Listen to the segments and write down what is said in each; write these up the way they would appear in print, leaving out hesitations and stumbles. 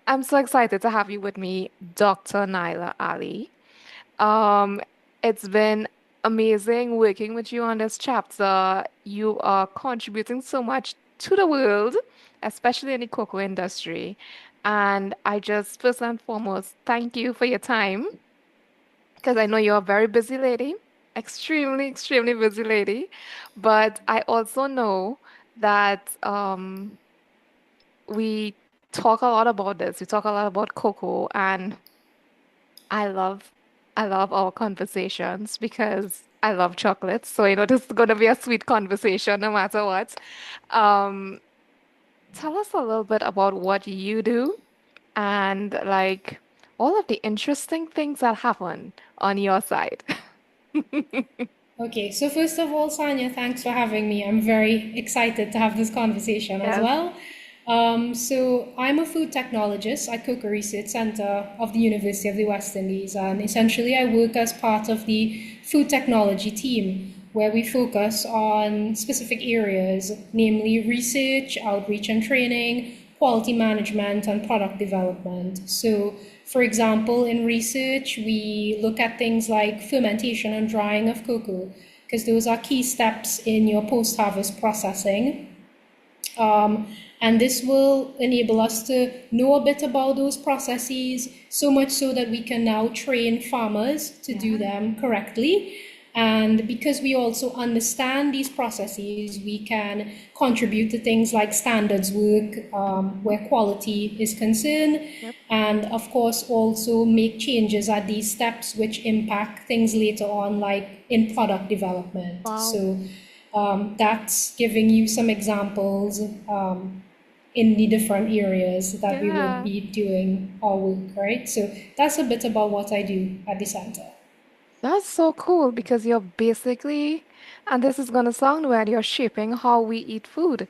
I'm so excited to have you with me, Dr. Naila Ali. Um, it's been amazing working with you on this chapter. You are contributing so much to the world, especially in the cocoa industry. And I just, first and foremost, thank you for your time because I know you're a very busy lady, extremely busy lady. But I also know that we talk a lot about this. We talk a lot about cocoa, and I love I love our conversations because I love chocolates. So this is gonna be a sweet conversation no matter what. Um, Tell us a little bit about what you do and like all of the interesting things that happen on your side. Okay, so first of all, Sanya, thanks for having me. I'm very excited to have this conversation as Yes. well. So I'm a food technologist at Cocoa Research Center of the University of the West Indies, and essentially I work as part of the food technology team, where we focus on specific areas, namely research, outreach and training, quality management, and product development. So, for example, in research, we look at things like fermentation and drying of cocoa, because those are key steps in your post harvest processing. And this will enable us to know a bit about those processes, so much so that we can now train farmers to do Yeah. them correctly. And because we also understand these processes, we can contribute to things like standards work, where quality is concerned, Yep. and of course also make changes at these steps which impact things later on, like in product development. Wow. So that's giving you some examples in the different areas that we would Yeah. be doing our work, right? So that's a bit about what I do at the center. That's so cool because you're basically, and this is gonna sound weird, you're shaping how we eat food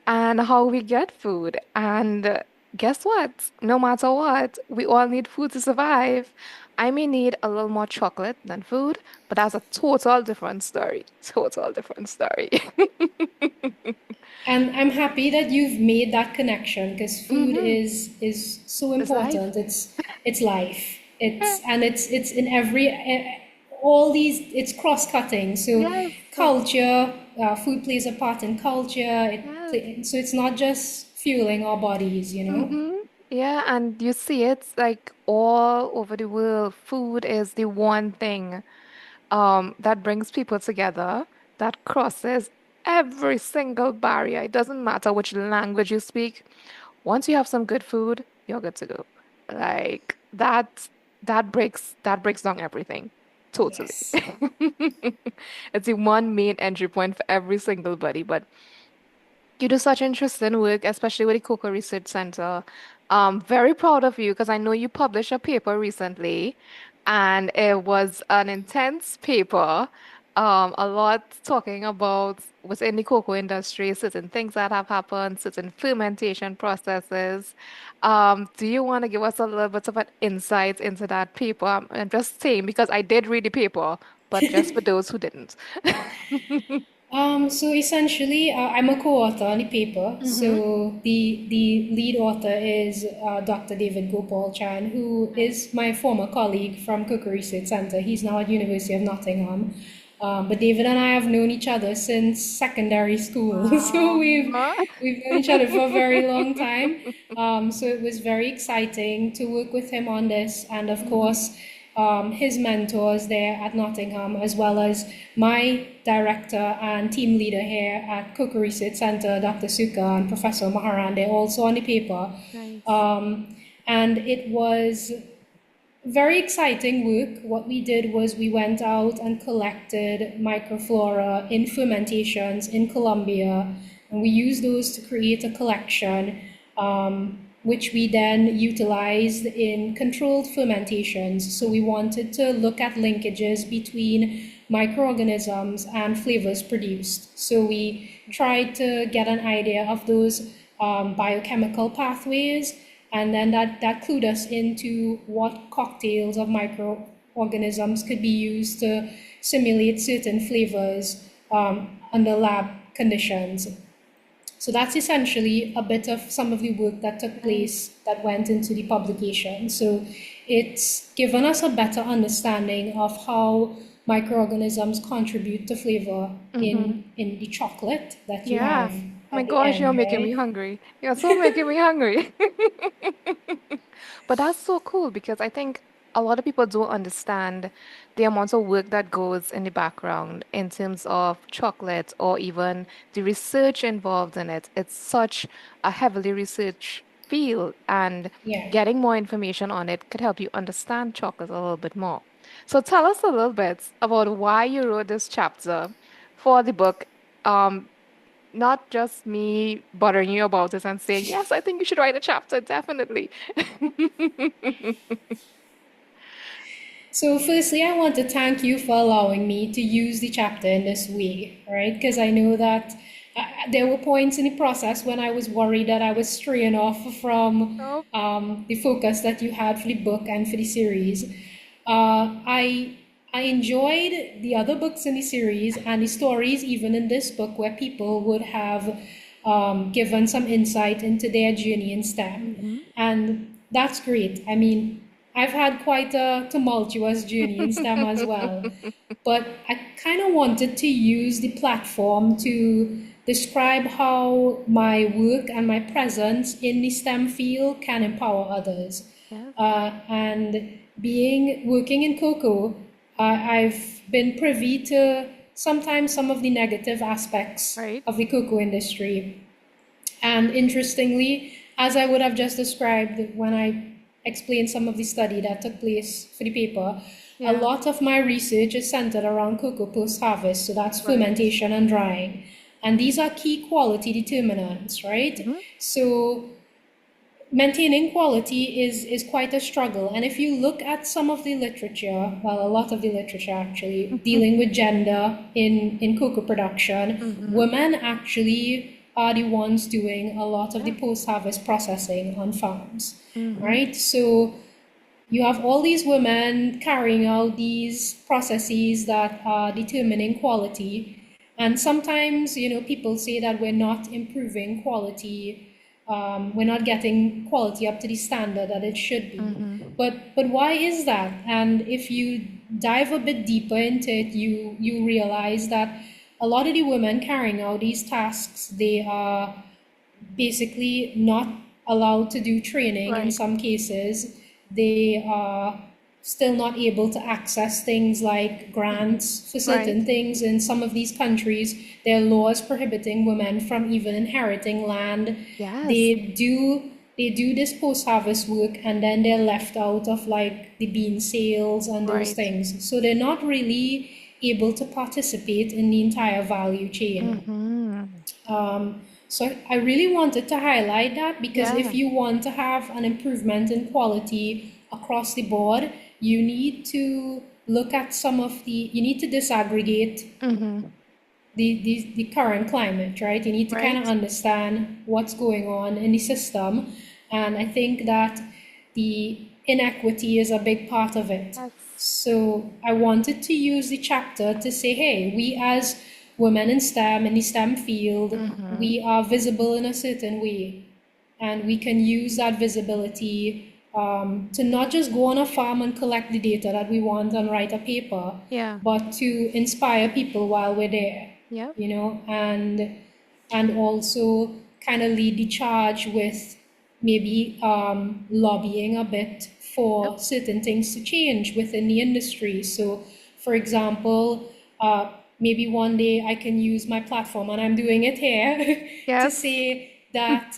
and how we get food. And guess what? No matter what, we all need food to survive. I may need a little more chocolate than food, but that's a total different story. Total different story. And I'm happy that you've made that connection because food hmm is so It's life. important. It's life. Yeah. It's in every all these. It's cross cutting. So Yes. culture, food plays a part in culture. Yes. So it's not just fueling our bodies, you know. hmm Yeah, and you see it like all over the world. Food is the one thing that brings people together, that crosses every single barrier. It doesn't matter which language you speak. Once you have some good food, you're good to go. Like that breaks down everything. Totally. Yes. It's the one main entry point for every single body. But you do such interesting work, especially with the Cocoa Research Center. Very proud of you because I know you published a paper recently, and it was an intense paper. A lot talking about within the cocoa industry, certain things that have happened, certain fermentation processes. Do you want to give us a little bit of an insight into that paper? I'm just saying because I did read the paper, but just for those who didn't. So essentially, I'm a co-author on the paper. Mm-hmm. So the lead author is Dr. David Gopal Chan, who is my former colleague from Cooker Research Center. He's now at University of Nottingham. But David and I have known each other since secondary school, so Wow. we've known each other for a very long time. So it was very exciting to work with him on this, and of Mhm. course, his mentors there at Nottingham, as well as my director and team leader here at Cooker Research Center, Dr. Suka and Professor Maharan. They're also on the paper. Nice. And it was very exciting work. What we did was we went out and collected microflora in fermentations in Colombia, and we used those to create a collection, which we then utilized in controlled fermentations. So we wanted to look at linkages between microorganisms and flavors produced. So we tried to get an idea of those biochemical pathways, and then that clued us into what cocktails of microorganisms could be used to simulate certain flavors under lab conditions. So that's essentially a bit of some of the work that took Nice. place that went into the publication. So it's given us a better understanding of how microorganisms contribute to flavor Mm-hmm. in the chocolate that you Yeah. have My at the gosh, you're end, making me right? hungry. You're so making me hungry. But that's so cool because I think a lot of people don't understand the amount of work that goes in the background in terms of chocolate or even the research involved in it. It's such a heavily research field, and Yeah. getting more information on it could help you understand chocolate a little bit more. So tell us a little bit about why you wrote this chapter for the book. Um, Not just me bothering you about it and saying, yes, I think you should write a chapter, definitely. So, firstly, I want to thank you for allowing me to use the chapter in this way, right? Because I know that there were points in the process when I was worried that I was straying off from Oh, the focus that you had for the book and for the series. I enjoyed the other books in the series and the stories, even in this book, where people would have given some insight into their journey in STEM. hmm And that's great. I mean, I've had quite a tumultuous journey in STEM as well. But I kind of wanted to use the platform to describe how my work and my presence in the STEM field can empower others. Yes, And being working in cocoa, I've been privy to sometimes some of the negative aspects right? of the cocoa industry. And interestingly, as I would have just described when I explained some of the study that took place for the paper, a Yeah, lot of my research is centered around cocoa post harvest, so that's right. fermentation and drying. And these are key quality determinants, right? hmm So maintaining quality is quite a struggle. And if you look at some of the literature, well, a lot of the literature actually, dealing with gender in cocoa production, hmm women actually are the ones doing a lot of the Yeah. post-harvest processing on farms, hmm right? So you have all these women carrying out these processes that are determining quality. And sometimes, people say that we're not improving quality, we're not getting quality up to the standard that it should be. hmm But why is that? And if you dive a bit deeper into it, you realize that a lot of the women carrying out these tasks, they are basically not allowed to do training in Right. some cases. They are still not able to access things like hmm grants for Right. certain things. In some of these countries, there are laws prohibiting women from even inheriting land. Yes, They do this post-harvest work and then they're left out of like the bean sales and those right. things. So they're not really able to participate in the entire value chain. hmm So I really wanted to highlight that because if Yeah. you want to have an improvement in quality across the board, you need to look at you need to disaggregate hmm the current climate, right? You need to kind of Right. understand what's going on in the system. And I think that the inequity is a big part of it. Yes. So I wanted to use the chapter to say, hey, we as women in STEM, in the STEM field, hmm we are visible in a certain way. And we can use that visibility to not just go on a farm and collect the data that we want and write a paper, Yeah. but to inspire people while we're there, Yep. and also kind of lead the charge with maybe lobbying a bit Yep. for certain things to change within the industry. So, for example, maybe one day I can use my platform, and I'm doing it here, to Yes. say that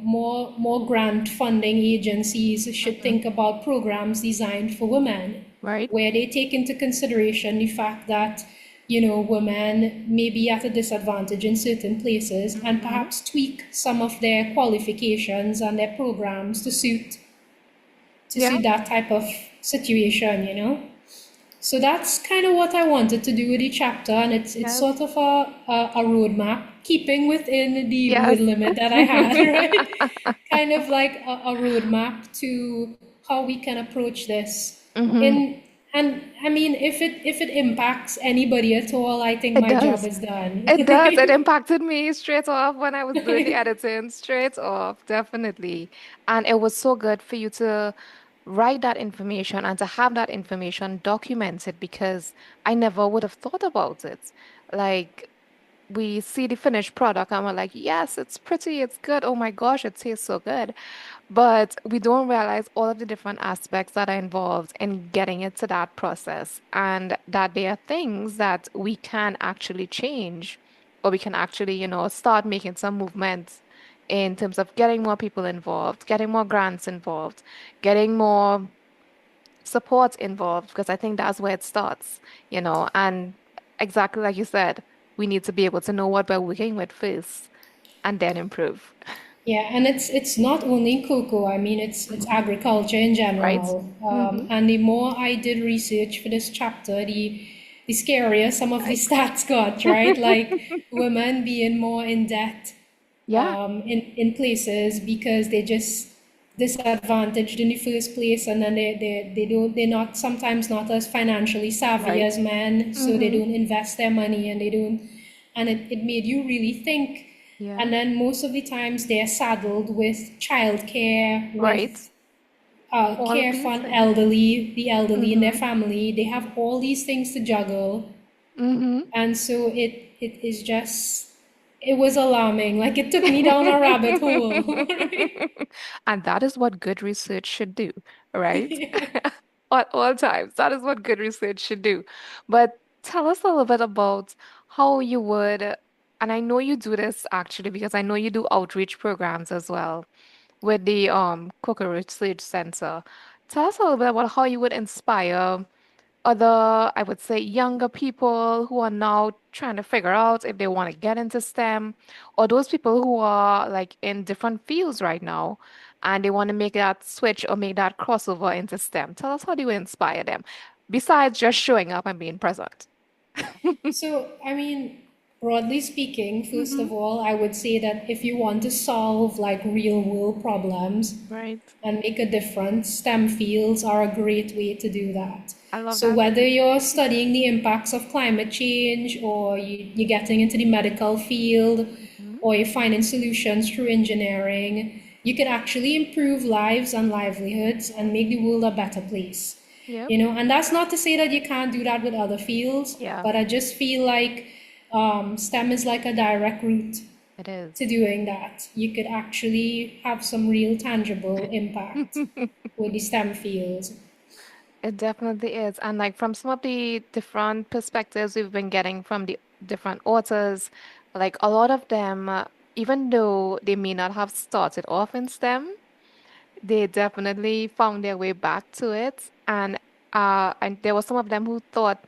more grant funding agencies should hmm think about programs designed for women, Right. where they take into consideration the fact that women may be at a disadvantage in certain places and hmm perhaps tweak some of their qualifications and their programs to Yeah. suit that type of situation. So that's kind of what I wanted to do with the chapter, and it's Yes. sort of a roadmap, keeping within the word Yes. limit that I had, right? Kind of like a roadmap to how we can approach this hmm in. And I mean, if it impacts anybody at all, I think It my job does. is done. It does. It impacted me straight off when I was doing the editing, straight off, definitely. And it was so good for you to write that information and to have that information documented because I never would have thought about it. Like, we see the finished product and we're like, yes, it's pretty, it's good. Oh my gosh, it tastes so good. But we don't realize all of the different aspects that are involved in getting it to that process, and that there are things that we can actually change, or we can actually, start making some movements in terms of getting more people involved, getting more grants involved, getting more support involved, because I think that's where it starts, and exactly like you said, we need to be able to know what we're working with first and then improve. Yeah, and it's not only cocoa. I mean, it's Mhm. agriculture in Right? general. Mm-hmm. And the more I did research for this chapter, the scarier some of the Right. stats got, right? Like women being more in debt Yeah, in places because they just disadvantaged in the first place, and then they're not sometimes not as financially savvy right. as men, so they Mm-hmm. don't invest their money and they don't, and it made you really think. Yeah, And then most of the times they're saddled with childcare, right. with All of care these for things. the elderly in their Mm-hmm. family. They have all these things to juggle, Mm-hmm. and so it is just, it was alarming. Like it took me down a rabbit hole. And that is what good research should do, right? At all times. That is what good research should do. But tell us a little bit about how you would, and I know you do this actually because I know you do outreach programs as well with the Cooker Research Center. Tell us a little bit about how you would inspire other, I would say, younger people who are now trying to figure out if they want to get into STEM, or those people who are like in different fields right now and they want to make that switch or make that crossover into STEM. Tell us how do you inspire them besides just showing up and being present. So, I mean, broadly speaking, first Mm-hmm. of all, I would say that if you want to solve like real world problems Right. and make a difference, STEM fields are a great way to do that. I love So, that whether too. you're studying the impacts of climate change, or you're getting into the medical field, Mm-hmm. or you're finding solutions through engineering, you can actually improve lives and livelihoods and make the world a better place. Yep. And that's not to say that you can't do that with other fields, Yeah, but I just feel like STEM is like a direct route it is. to doing that. You could actually have some real tangible impact with the STEM fields. It definitely is. And like from some of the different perspectives we've been getting from the different authors, like a lot of them, even though they may not have started off in STEM, they definitely found their way back to it. And there were some of them who thought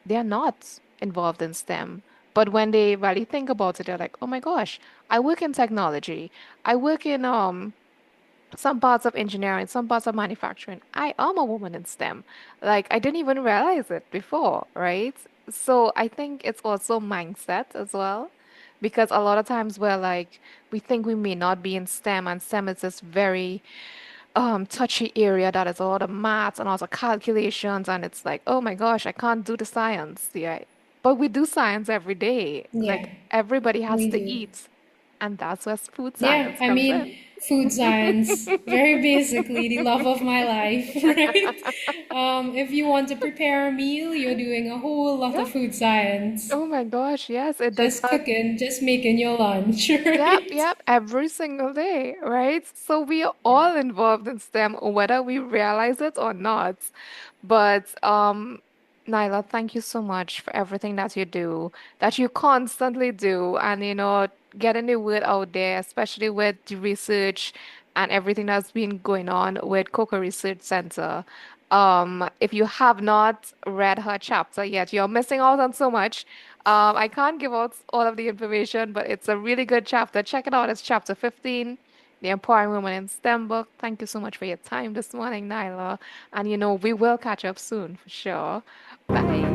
they're not involved in STEM. But when they really think about it, they're like, oh my gosh, I work in technology. I work in some parts of engineering, some parts of manufacturing. I am a woman in STEM. Like, I didn't even realize it before, right? So I think it's also mindset as well, because a lot of times we're like, we think we may not be in STEM, and STEM is this very touchy area that is a lot of maths and also calculations, and it's like, oh my gosh, I can't do the science, yeah. But we do science every day. Yeah, Like everybody has we to do. eat, and that's where food Yeah, science I comes mean, in. food science, very basically the love of my life, right? If you want to prepare a meal, you're doing a whole lot Yeah. of food science. Oh my gosh, yes, it does Just not. cooking, just making your lunch, Yep, right? yep, every single day, right? So we are all involved in STEM, whether we realize it or not. But Naila, thank you so much for everything that you do, that you constantly do, and getting the word out there, especially with the research and everything that's been going on with Coca Research Center. If you have not read her chapter yet, you're missing out on so much. I can't give out all of the information, but it's a really good chapter. Check it out. It's chapter 15, The Empowering Woman in STEM book. Thank you so much for your time this morning, Nyla. And we will catch up soon for sure. Bye.